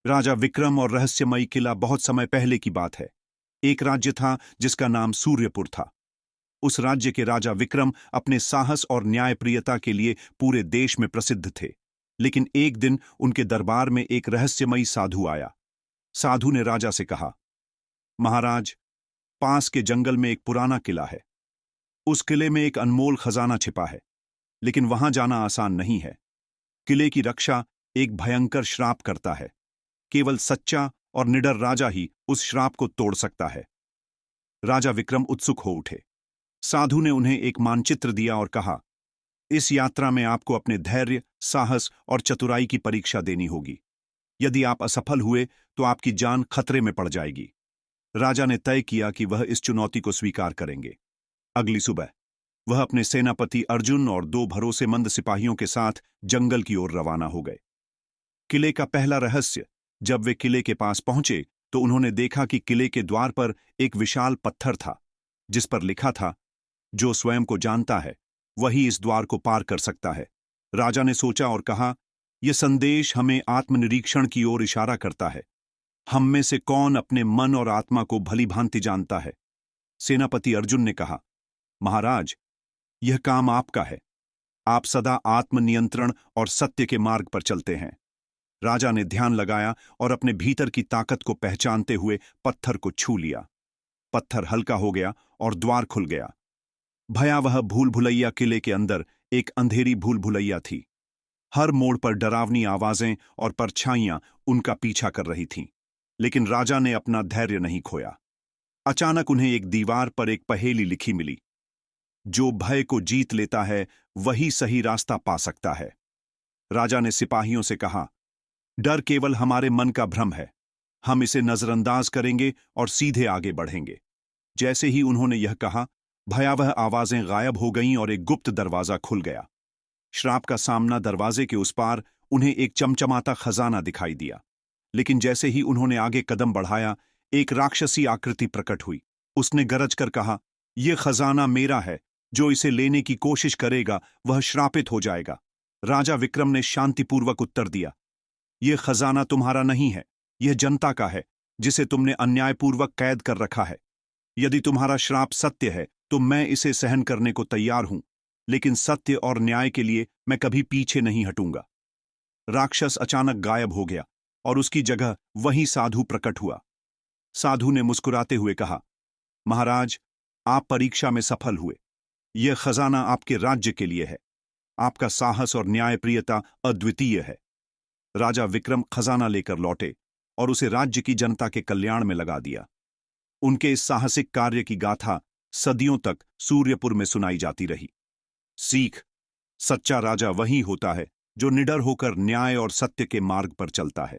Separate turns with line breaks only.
राजा विक्रम और रहस्यमयी किला बहुत समय पहले की बात है। एक राज्य था जिसका नाम सूर्यपुर था। उस राज्य के राजा विक्रम अपने साहस और न्यायप्रियता के लिए पूरे देश में प्रसिद्ध थे। लेकिन एक दिन उनके दरबार में एक रहस्यमयी साधु आया। साधु ने राजा से कहा, महाराज, पास के जंगल में एक पुराना किला है। उस किले में एक अनमोल खजाना छिपा है, लेकिन वहां जाना आसान नहीं है। किले की रक्षा एक भयंकर श्राप करता है। केवल सच्चा और निडर राजा ही उस श्राप को तोड़ सकता है। राजा विक्रम उत्सुक हो उठे। साधु ने उन्हें एक मानचित्र दिया और कहा, इस यात्रा में आपको अपने धैर्य, साहस और चतुराई की परीक्षा देनी होगी। यदि आप असफल हुए तो आपकी जान खतरे में पड़ जाएगी। राजा ने तय किया कि वह इस चुनौती को स्वीकार करेंगे। अगली सुबह वह अपने सेनापति अर्जुन और 2 भरोसेमंद सिपाहियों के साथ जंगल की ओर रवाना हो गए। किले का पहला रहस्य। जब वे किले के पास पहुंचे तो उन्होंने देखा कि किले के द्वार पर एक विशाल पत्थर था, जिस पर लिखा था, जो स्वयं को जानता है वही इस द्वार को पार कर सकता है। राजा ने सोचा और कहा, यह संदेश हमें आत्मनिरीक्षण की ओर इशारा करता है। हम में से कौन अपने मन और आत्मा को भली भांति जानता है? सेनापति अर्जुन ने कहा, महाराज, यह काम आपका है। आप सदा आत्मनियंत्रण और सत्य के मार्ग पर चलते हैं। राजा ने ध्यान लगाया और अपने भीतर की ताकत को पहचानते हुए पत्थर को छू लिया। पत्थर हल्का हो गया और द्वार खुल गया। भयावह भूल भुलैया किले के अंदर एक अंधेरी भूल भुलैया थी। हर मोड़ पर डरावनी आवाजें और परछाइयां उनका पीछा कर रही थीं। लेकिन राजा ने अपना धैर्य नहीं खोया। अचानक उन्हें एक दीवार पर एक पहेली लिखी मिली, जो भय को जीत लेता है वही सही रास्ता पा सकता है। राजा ने सिपाहियों से कहा, डर केवल हमारे मन का भ्रम है। हम इसे नजरअंदाज करेंगे और सीधे आगे बढ़ेंगे। जैसे ही उन्होंने यह कहा, भयावह आवाजें गायब हो गईं और एक गुप्त दरवाजा खुल गया। श्राप का सामना दरवाजे के उस पार उन्हें एक चमचमाता खजाना दिखाई दिया। लेकिन जैसे ही उन्होंने आगे कदम बढ़ाया, एक राक्षसी आकृति प्रकट हुई। उसने गरज कर कहा, यह खजाना मेरा है। जो इसे लेने की कोशिश करेगा वह श्रापित हो जाएगा। राजा विक्रम ने शांतिपूर्वक उत्तर दिया, यह खजाना तुम्हारा नहीं है, यह जनता का है, जिसे तुमने अन्यायपूर्वक कैद कर रखा है। यदि तुम्हारा श्राप सत्य है तो मैं इसे सहन करने को तैयार हूं, लेकिन सत्य और न्याय के लिए मैं कभी पीछे नहीं हटूंगा। राक्षस अचानक गायब हो गया और उसकी जगह वही साधु प्रकट हुआ। साधु ने मुस्कुराते हुए कहा, महाराज, आप परीक्षा में सफल हुए। यह खजाना आपके राज्य के लिए है। आपका साहस और न्यायप्रियता अद्वितीय है। राजा विक्रम खजाना लेकर लौटे और उसे राज्य की जनता के कल्याण में लगा दिया। उनके इस साहसिक कार्य की गाथा सदियों तक सूर्यपुर में सुनाई जाती रही। सीख: सच्चा राजा वही होता है जो निडर होकर न्याय और सत्य के मार्ग पर चलता है।